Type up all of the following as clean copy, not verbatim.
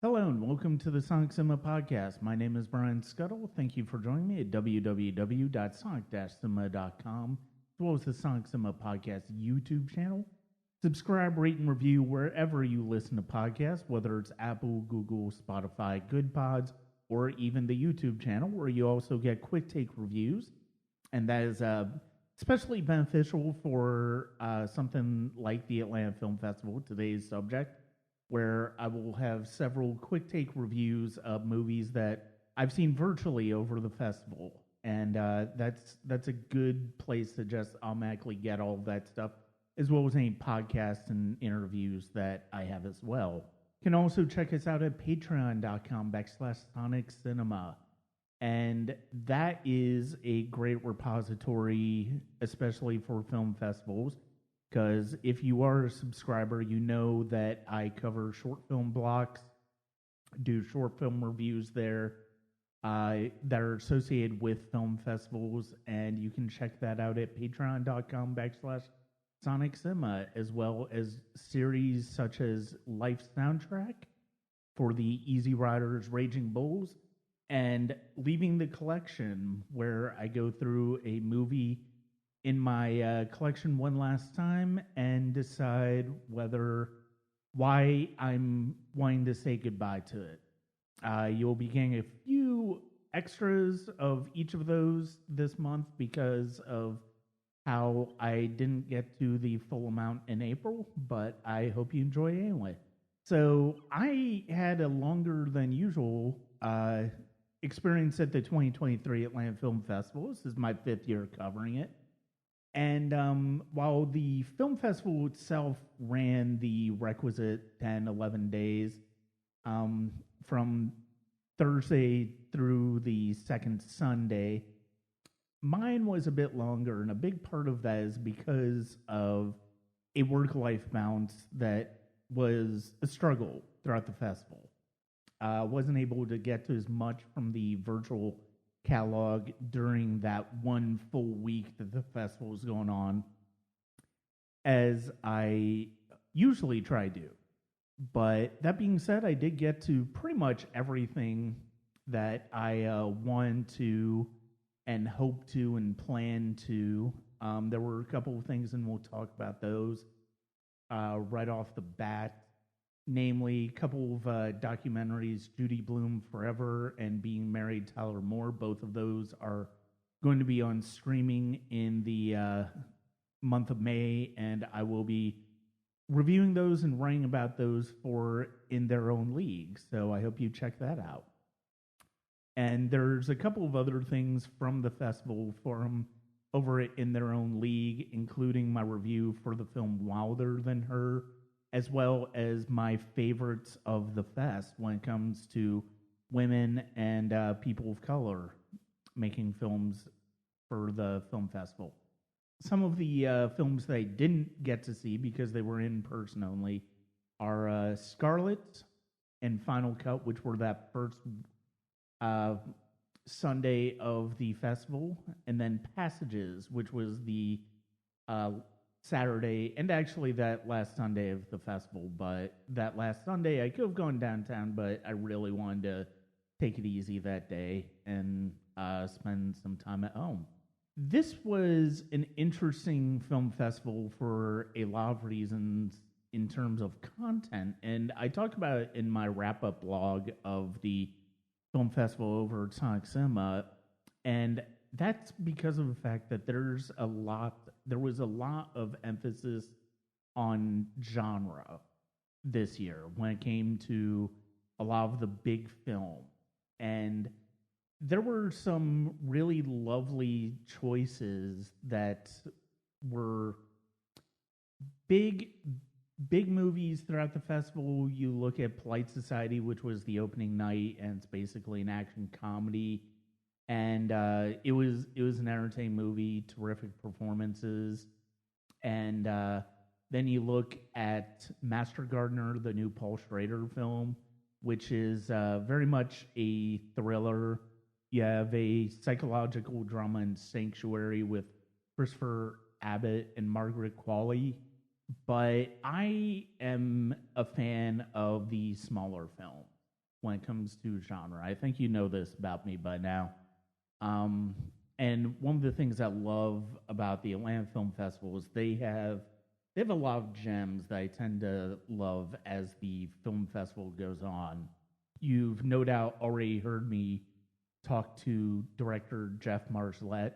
Hello and welcome to the Sonic Cinema Podcast. My name is Brian Scuttle. Thank you for joining me at www.sonic-cinema.com, as well as the Sonic Cinema Podcast YouTube channel. Subscribe, rate, and review wherever you listen to podcasts, whether it's Apple, Google, Spotify, Good Pods, or even the YouTube channel, where you also get quick take reviews. And that is especially beneficial for something like the Atlanta Film Festival, today's subject, where I will have several quick take reviews of movies that I've seen virtually over the festival. And that's a good place to just automatically get all of that stuff, as well as any podcasts and interviews that I have as well. You can also check us out at patreon.com/Sonic Cinema. And that is a great repository, especially for film festivals, because if you are a subscriber, you know that I cover short film blocks, do short film reviews there that are associated with film festivals, and you can check that out at patreon.com/Sonic Cinema, as well as series such as Life Soundtrack for the Easy Riders Raging Bulls, and Leaving the Collection, where I go through a movie in my collection one last time and decide why I'm wanting to say goodbye to it. You'll be getting a few extras of each of those this month because of how I didn't get to the full amount in April, but I hope you enjoy it anyway. So I had a longer than usual experience at the 2023 Atlanta Film Festival. This is my fifth year covering it. And while the film festival itself ran the requisite 10, 11 days from Thursday through the second Sunday, mine was a bit longer. And a big part of that is because of a work-life balance that was a struggle throughout the festival. Wasn't able to get to as much from the virtual catalog during that one full week that the festival was going on as I usually try to. But that being said, I did get to pretty much everything that I wanted to and hoped to and planned to. There were a couple of things, and we'll talk about those right off the bat. Namely, a couple of documentaries, Judy Blume Forever and Being Married Tyler Moore. Both of those are going to be on streaming in the month of May, and I will be reviewing those and writing about those for In Their Own League. So I hope you check that out. And there's a couple of other things from the festival forum over at In Their Own League, including my review for the film Wilder Than Her, as well as my favorites of the fest when it comes to women and people of color making films for the film festival. Some of the films that I didn't get to see because they were in person only are Scarlet and Final Cut, which were that first Sunday of the festival, and then Passages, which was the Saturday, and actually that last Sunday of the festival. But that last Sunday, I could have gone downtown, but I really wanted to take it easy that day and spend some time at home. This was an interesting film festival for a lot of reasons in terms of content, and I talked about it in my wrap-up blog of the film festival over at Sonic Cinema, and that's because of the fact that there was a lot of emphasis on genre this year when it came to a lot of the big film. And there were some really lovely choices that were big movies throughout the festival. You look at Polite Society, which was the opening night, and it's basically an action comedy. And it was an entertaining movie, terrific performances. And then you look at Master Gardener, the new Paul Schrader film, which is very much a thriller. You have a psychological drama in Sanctuary with Christopher Abbott and Margaret Qualley. But I am a fan of the smaller films. when it comes to genre. I think you know this about me by now. Um, and one of the things I love about the Atlanta Film Festival is they have a lot of gems that I tend to love as the film festival goes on. You've no doubt already heard me talk to director Jeff Marshallette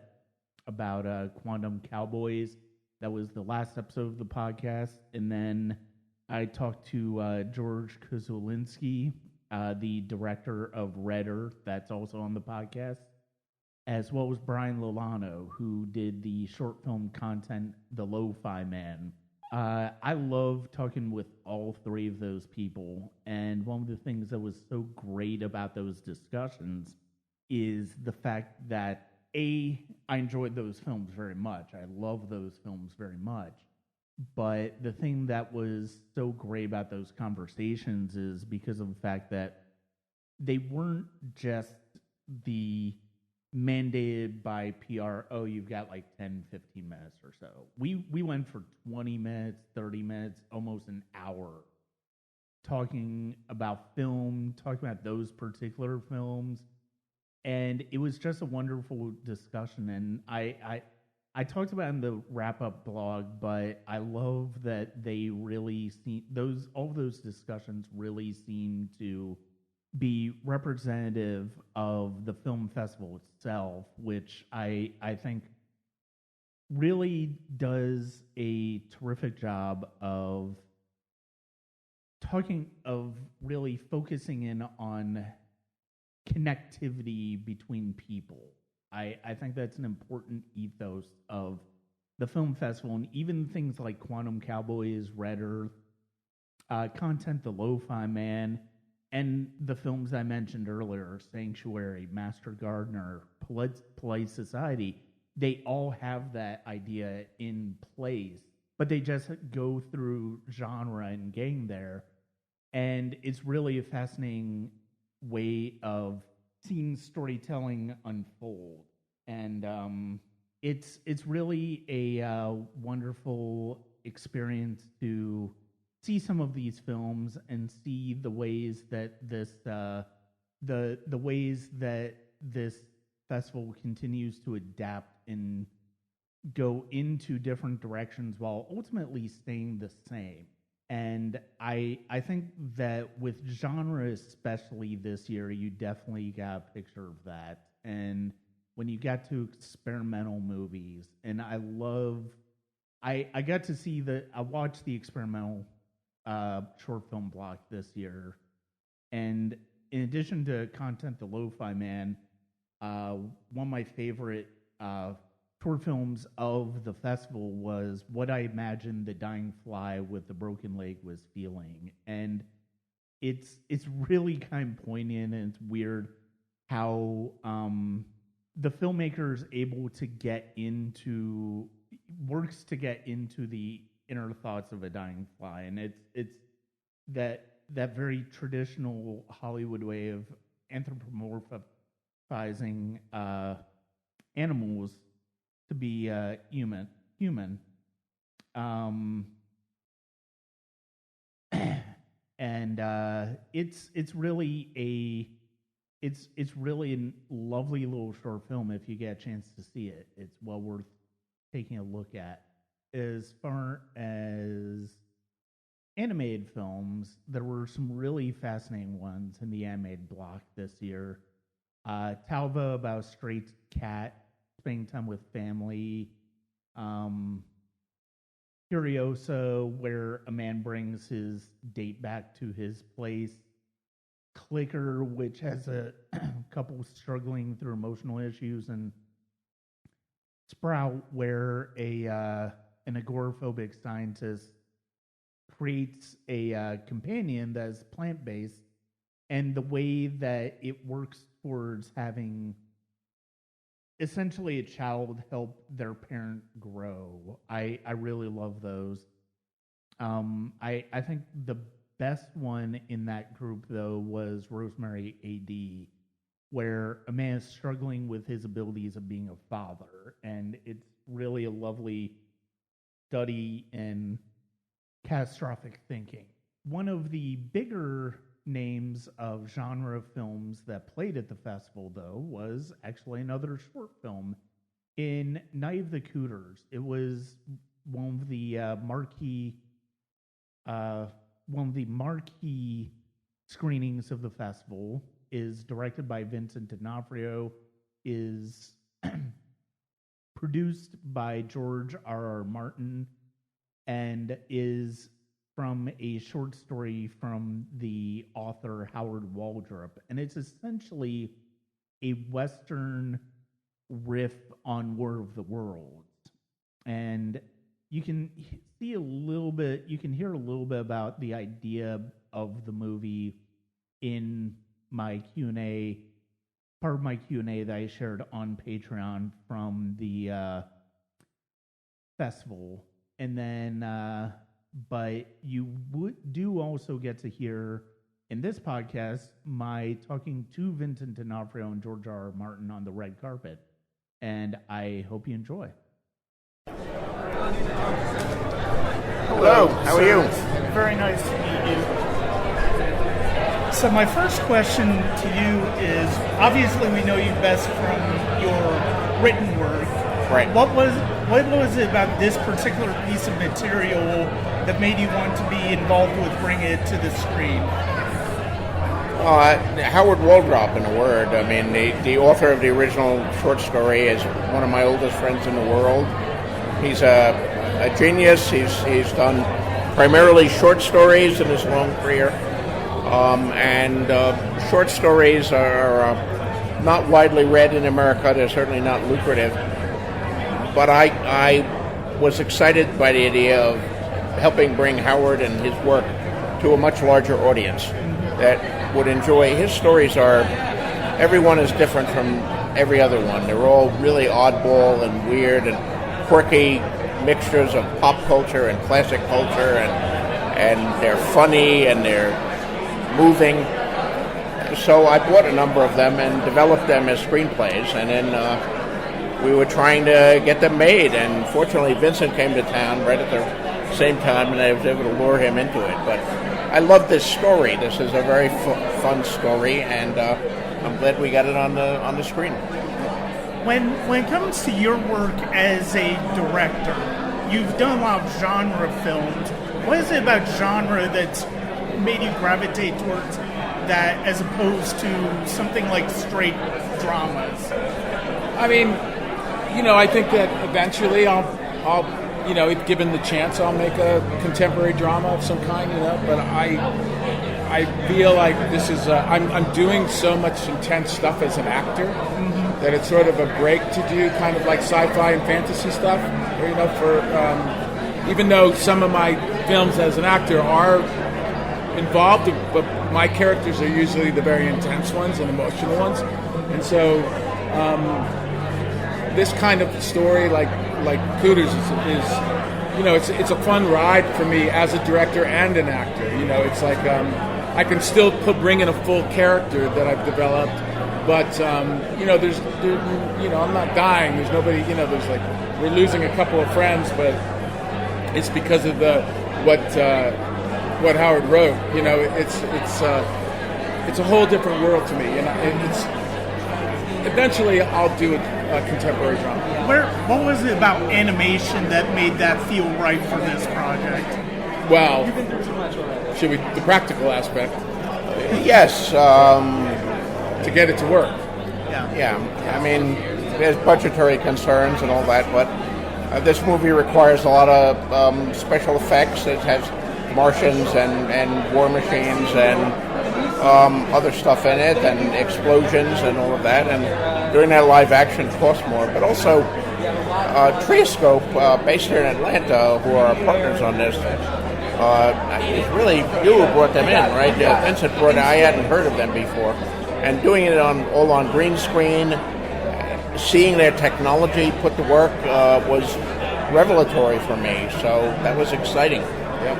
about Quantum Cowboys. That was the last episode of the podcast. And then I talked to George Kozulinski, the director of Redder, that's also on the podcast, as well as Brian Lolano, who did the short film content The Lo-Fi Man. I love talking with all three of those people, and one of the things that was so great about those discussions is the fact that I enjoyed those films very much. I love those films very much. But the thing that was so great about those conversations is because of the fact that they weren't just the mandated by PR, oh, you've got like 10, 15 minutes or so. We went for 20 minutes, 30 minutes, almost an hour talking about film, talking about those particular films. And it was just a wonderful discussion. And I talked about it in the wrap up blog, but I love that they really see all of those discussions really seem to be representative of the film festival itself, which I think really does a terrific job of really focusing in on connectivity between people. I think that's an important ethos of the film festival, and even things like Quantum Cowboys, Redder, content, The Lo-Fi Man, and the films I mentioned earlier, Sanctuary, Master Gardener, Polite Society, they all have that idea in place, but they just go through genre and getting there. And it's really a fascinating way of seeing storytelling unfold. And it's really a wonderful experience to see some of these films and see the ways that the ways that this festival continues to adapt and go into different directions while ultimately staying the same. And I think that with genre, especially this year, you definitely got a picture of that. And when you got to experimental movies, and I got to see I watched the experimental short film block this year. And in addition to content, The Lo-Fi Man, one of my favorite short films of the festival was what I imagined the dying fly with the broken leg was feeling. And it's really kind of poignant, and it's weird how the filmmaker is able to works to get into the inner thoughts of a dying fly. And it's that very traditional Hollywood way of anthropomorphizing animals to be human. And it's really a lovely little short film. If you get a chance to see it, it's well worth taking a look at. As far as animated films, there were some really fascinating ones in the animated block this year. Talva, about a stray cat spending time with family. Furiosa, where a man brings his date back to his place. Clicker, which has a couple struggling through emotional issues, and Sprout, where an agoraphobic scientist creates a companion that is plant-based, and the way that it works towards having essentially a child help their parent grow. I really love those. I think the best one in that group, though, was Rosemary A.D., where a man is struggling with his abilities of being a father, and it's really a lovely study in catastrophic thinking. One of the bigger names of genre films that played at the festival, though, was actually another short film in Night of the Cooters. It was one of the marquee screenings of the festival. Is directed by Vincent D'Onofrio. Is produced by George R.R. Martin, and is from a short story from the author Howard Waldrop. And it's essentially a Western riff on War of the Worlds. And you can see a little bit, you can hear a little bit about the idea of the movie in my Q&A, part of my Q&A that I shared on Patreon from the festival. And then, but you do also get to hear in this podcast my talking to Vincent D'Onofrio and George R.R. Martin on the red carpet. And I hope you enjoy. Hello, how are you? Very nice to meet you. So my first question to you is, obviously we know you best from your written work. Right. What was it about this particular piece of material that made you want to be involved with bringing it to the screen? Howard Waldrop, in a word. I mean, the author of the original short story is one of my oldest friends in the world. He's a genius. He's done primarily short stories in his long career. And short stories are not widely read in America. They're certainly not lucrative. But I was excited by the idea of helping bring Howard and his work to a much larger audience that would enjoy. His stories everyone is different from every other one. They're all really oddball and weird and quirky mixtures of pop culture and classic culture, and they're funny and they're moving. So I bought a number of them and developed them as screenplays, and then we were trying to get them made, and fortunately Vincent came to town right at the same time, and I was able to lure him into it. But I love this story. This is a very fun story, and I'm glad we got it on the screen. When it comes to your work as a director, you've done a lot of genre films. What is it about genre that's made you gravitate towards that as opposed to something like straight dramas? I mean, I think that eventually I'll if given the chance, I'll make a contemporary drama of some kind, but I feel like this is I'm doing so much intense stuff as an actor that it's sort of a break to do kind of like sci-fi and fantasy stuff, for even though some of my films as an actor are involved, but my characters are usually the very intense ones and emotional ones, and so this kind of story, like Cooters, is it's a fun ride for me as a director and an actor. It's like I can still bring in a full character that I've developed, but I'm not dying. There's nobody. There's like we're losing a couple of friends, but it's because of what Howard wrote. It's a whole different world to me, and eventually I'll do a contemporary drama. What was it about animation that made that feel right for this project? Well, the practical aspect? Yes. To get it to work. Yeah. I mean, there's budgetary concerns and all that, but this movie requires a lot of special effects. It has Martians and war machines and other stuff in it, and explosions and all of that, and doing that live action costs more. But also Trioscope, based here in Atlanta, who are our partners on this, it's really you who brought them in, right? Vincent I hadn't heard of them before, and doing it all on green screen, seeing their technology put to work was revelatory for me, so that was exciting. Yep.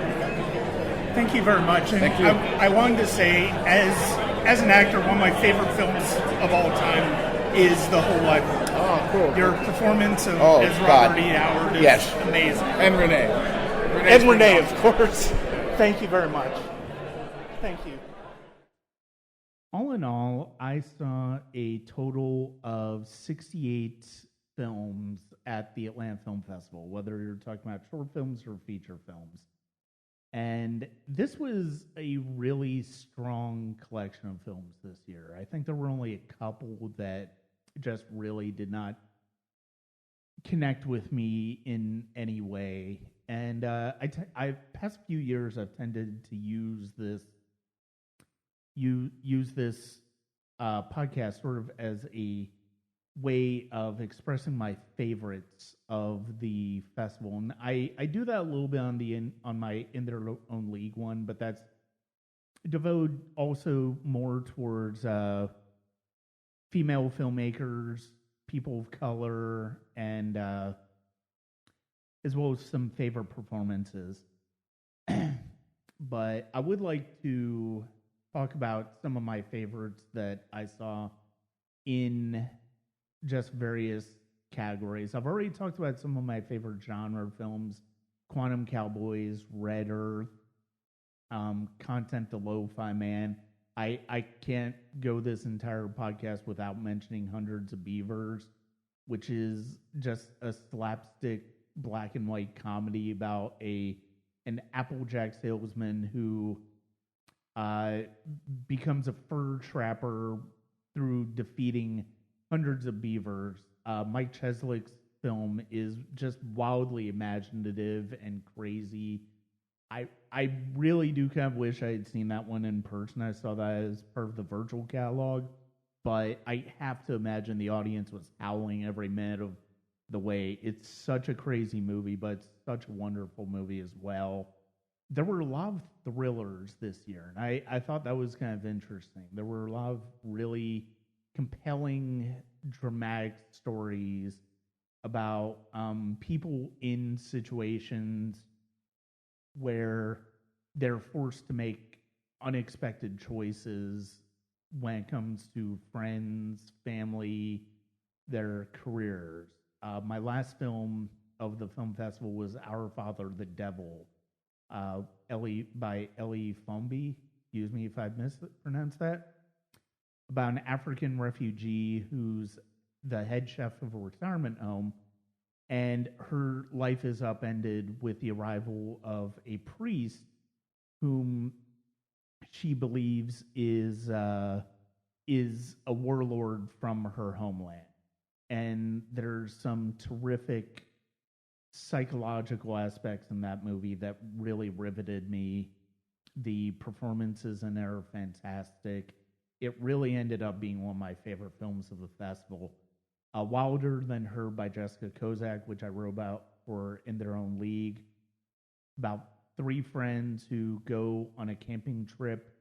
Thank you very much. And Thank you. I wanted to say, as an actor, one of my favorite films of all time is The Whole Wide World. Oh, cool. Your performance as God. Robert E. Howard is amazing. And Renee. And Renee, of course. Thank you very much. Thank you. All in all, I saw a total of 68 films at the Atlanta Film Festival, whether you're talking about short films or feature films. And this was a really strong collection of films this year. I think there were only a couple that just really did not connect with me in any way. And I past few years, I've tended to use this podcast sort of as a way of expressing my favorites of the festival, and I do that a little bit on my In Their Own League one, but that's devoted also more towards female filmmakers, people of color, and as well as some favorite performances. But I would like to talk about some of my favorites that I saw in just various categories. I've already talked about some of my favorite genre films: Quantum Cowboys, Red Earth, Content the Lo-Fi Man. I can't go this entire podcast without mentioning Hundreds of Beavers, which is just a slapstick black and white comedy about an Applejack salesman who becomes a fur trapper through defeating hundreds of beavers. Mike Cheslick's film is just wildly imaginative and crazy. I really do kind of wish I had seen that one in person. I saw that as part of the virtual catalog, but I have to imagine the audience was howling every minute of the way. It's such a crazy movie, but it's such a wonderful movie as well. There were a lot of thrillers this year, and I thought that was kind of interesting. There were a lot of really compelling, dramatic stories about people in situations where they're forced to make unexpected choices when it comes to friends, family, their careers. My last film of the film festival was Our Father the Devil, by Ellie Fomby. Excuse me if I mispronounced that. About an African refugee who's the head chef of a retirement home, and her life is upended with the arrival of a priest whom she believes is a warlord from her homeland. And there's some terrific psychological aspects in that movie that really riveted me. The performances in there are fantastic. It really ended up being one of my favorite films of the festival. Wilder Than Her by Jessica Kozak, which I wrote about for In Their Own League, about three friends who go on a camping trip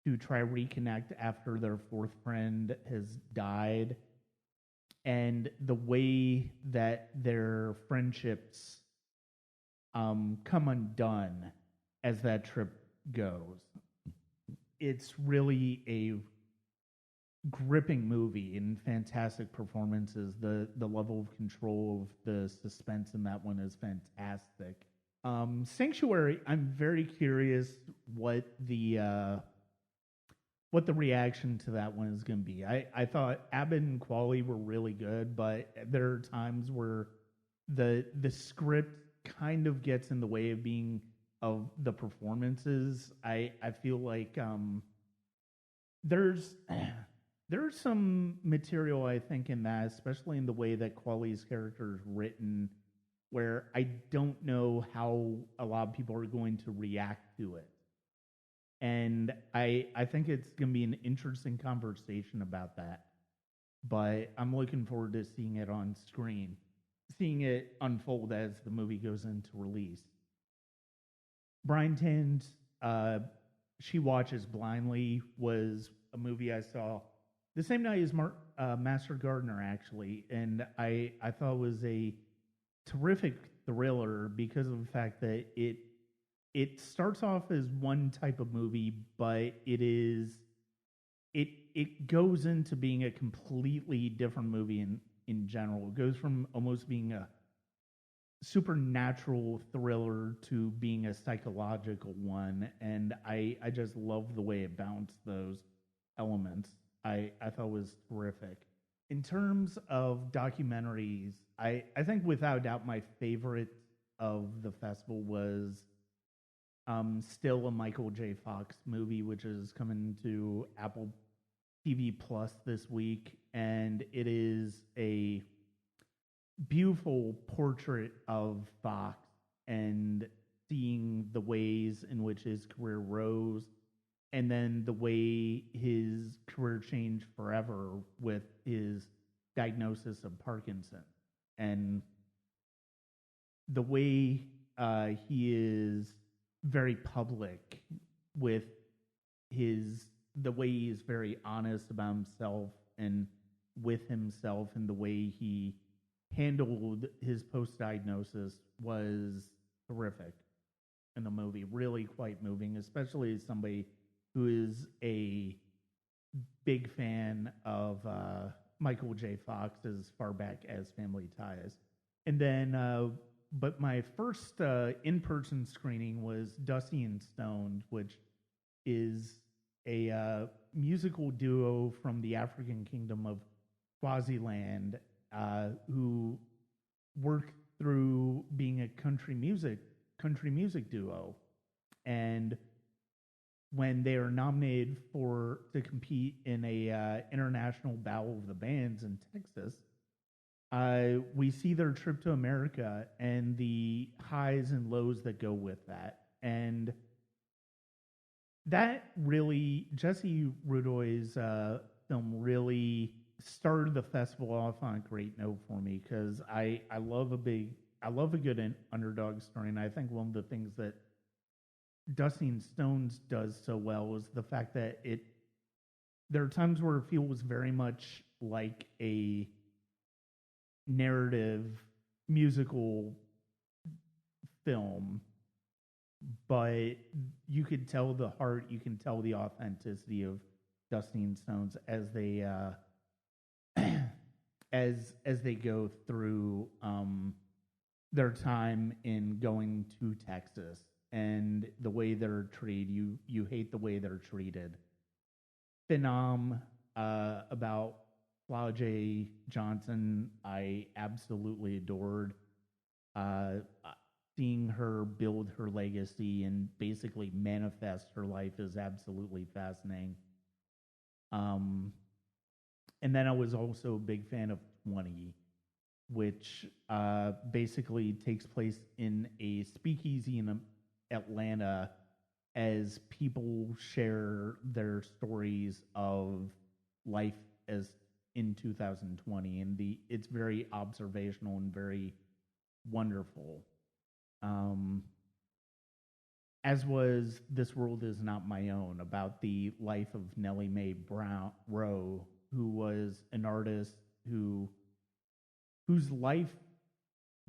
to try to reconnect after their fourth friend has died, and the way that their friendships come undone as that trip goes. It's really a gripping movie and fantastic performances. The level of control of the suspense in that one is fantastic. Sanctuary, I'm very curious what the reaction to that one is going to be. I thought Abbott and Qualley were really good, but there are times where the script kind of gets in the way of the performances. I feel like there's some material, I think, in that, especially in the way that Qualley's character is written, where I don't know how a lot of people are going to react to it. And I think it's going to be an interesting conversation about that. But I'm looking forward to seeing it on screen, seeing it unfold as the movie goes into release. Brian Tann's She Watches Blindly was a movie I saw the same night as Master Gardener, actually. And I thought it was a terrific thriller because of the fact that it starts off as one type of movie, but it goes into being a completely different movie in general. It goes from almost being a supernatural thriller to being a psychological one, and I just love the way it balanced those. elements I thought was terrific. In terms of documentaries, I think without doubt my favorite of the festival was still a Michael J. Fox movie, which is coming to Apple TV Plus this week, and it is a beautiful portrait of Fox and seeing the ways in which his career rose and then the way his career changed forever with his diagnosis of Parkinson and the way he is very public with the way he is very honest about himself and with himself, and the way he handled his post-diagnosis was terrific in the movie. Really quite moving, especially as somebody who is a big fan of Michael J. Fox as far back as Family Ties. And then, but my first in-person screening was Dusty and Stoned, which is a musical duo from the African kingdom of Swaziland who worked through being a country music duo, and when they are nominated to compete in a international battle of the bands in Texas, we see their trip to America and the highs and lows that go with that. And that really, Jesse Rudoy's film really started the festival off on a great note for me, because I love a good underdog story, and I think one of the things that Dusty and Stones does so well is the fact that there are times where it feels very much like a narrative musical film, but you could tell the heart, you can tell the authenticity of Dusty and Stones as they as they go through their time in going to Texas and the way they're treated. You hate the way they're treated. Phenom about Flower J. Johnson, I absolutely adored. Seeing her build her legacy and basically manifest her life is absolutely fascinating. And then I was also a big fan of 20, which basically takes place in a speakeasy in Atlanta as people share their stories of life as in 2020, and it's very observational and very wonderful. As was This World Is Not My Own, about the life of Nellie Mae Rowe, who was an artist whose life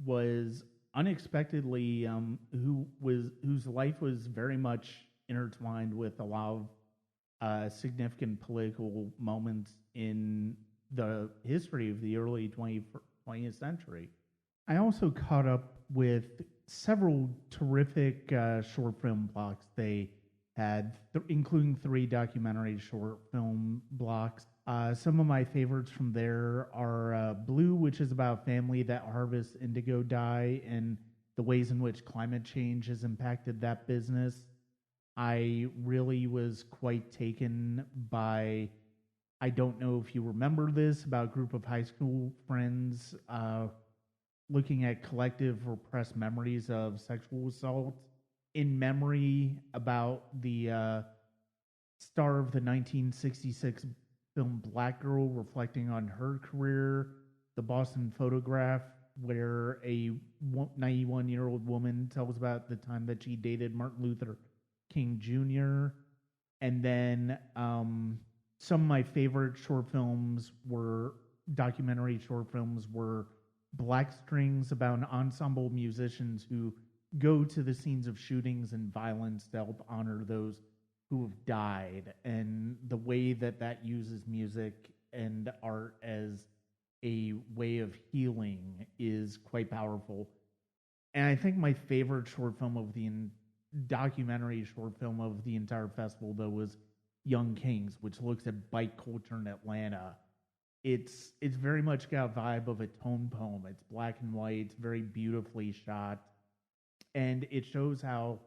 was unexpectedly whose life was very much intertwined with a lot of significant political moments in the history of the early 20th century. I also caught up with several terrific short film blocks they had, including 3 documentary short film blocks. Some of my favorites from there are Blue, which is about a family that harvests indigo dye and the ways in which climate change has impacted that business. I really was quite taken by, I don't know if you remember this, about a group of high school friends looking at collective repressed memories of sexual assault in memory about the star of the 1966 film Black Girl, reflecting on her career, The Boston Photograph, where a 91-year-old woman tells about the time that she dated Martin Luther King Jr. And then some of my favorite documentary short films were Black Strings, about an ensemble of musicians who go to the scenes of shootings and violence to help honor those who have died, and the way that uses music and art as a way of healing is quite powerful. And I think my favorite documentary short film of the entire festival, though, was Young Kings, which looks at bike culture in Atlanta. It's very much got a vibe of a tone poem. It's black and white. It's very beautifully shot, and it shows how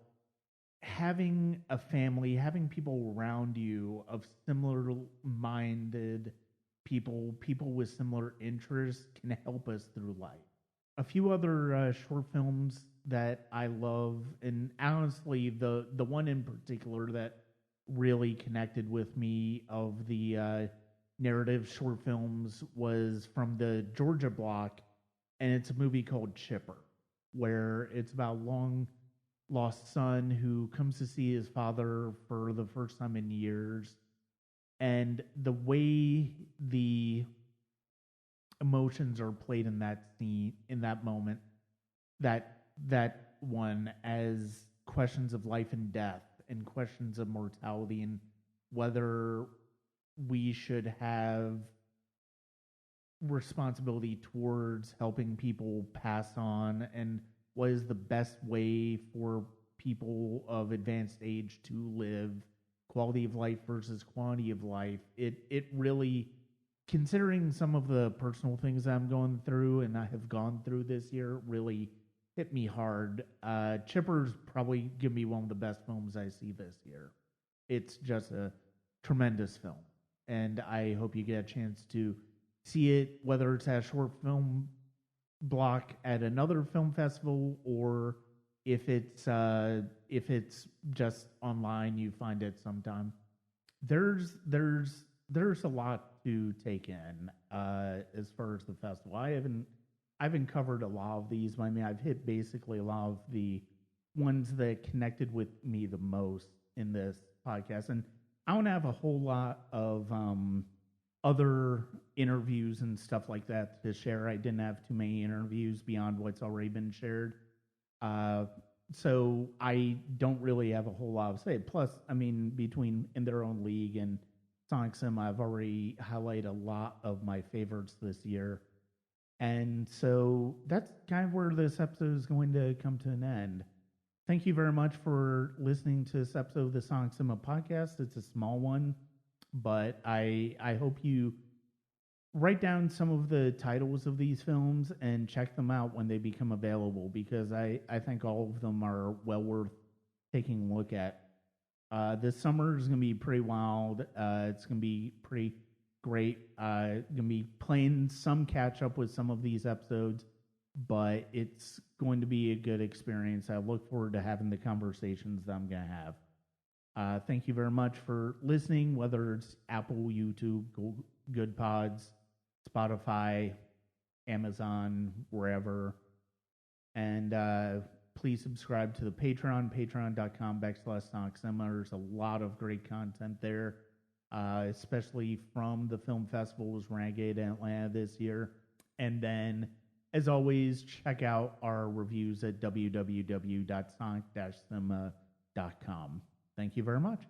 having a family, having people around you of similar-minded people with similar interests can help us through life. A few other short films that I love, and honestly, the one in particular that really connected with me of the narrative short films was from the Georgia block, and it's a movie called Chipper, where it's about a long lost son who comes to see his father for the first time in years, and the way the emotions are played in that scene, in that moment, that one as questions of life and death and questions of mortality and whether we should have responsibility towards helping people pass on, and what is the best way for people of advanced age to live, quality of life versus quantity of life. It really, considering some of the personal things I'm going through and I have gone through this year, really hit me hard. Chipper's probably going to be one of the best films I see this year. It's just a tremendous film, and I hope you get a chance to see it, whether it's at a short film block at another film festival, or if it's just online, you find it sometime. There's a lot to take in as far as the festival. I haven't covered a lot of these, but I mean, I've hit basically a lot of the ones that connected with me the most in this podcast, and I don't have a whole lot of other interviews and stuff like that to share. I didn't have too many interviews beyond what's already been shared. So I don't really have a whole lot to say. Plus, I mean, between In Their Own League and Sonic Cinema, I've already highlighted a lot of my favorites this year. And so that's kind of where this episode is going to come to an end. Thank you very much for listening to this episode of the Sonic Cinema Podcast. It's a small one, but I hope you write down some of the titles of these films and check them out when they become available, because I think all of them are well worth taking a look at. This summer is going to be pretty wild. It's going to be pretty great. Going to be playing some catch up with some of these episodes, but it's going to be a good experience. I look forward to having the conversations that I'm going to have. Thank you very much for listening, whether it's Apple, YouTube, Good Pods, Spotify, Amazon, wherever. And please subscribe to the Patreon, patreon.com/SonicCinema. There's a lot of great content there, especially from the film festivals Renegade in Atlanta this year. And then, as always, check out our reviews at www.sonic-cinema.com. Thank you very much.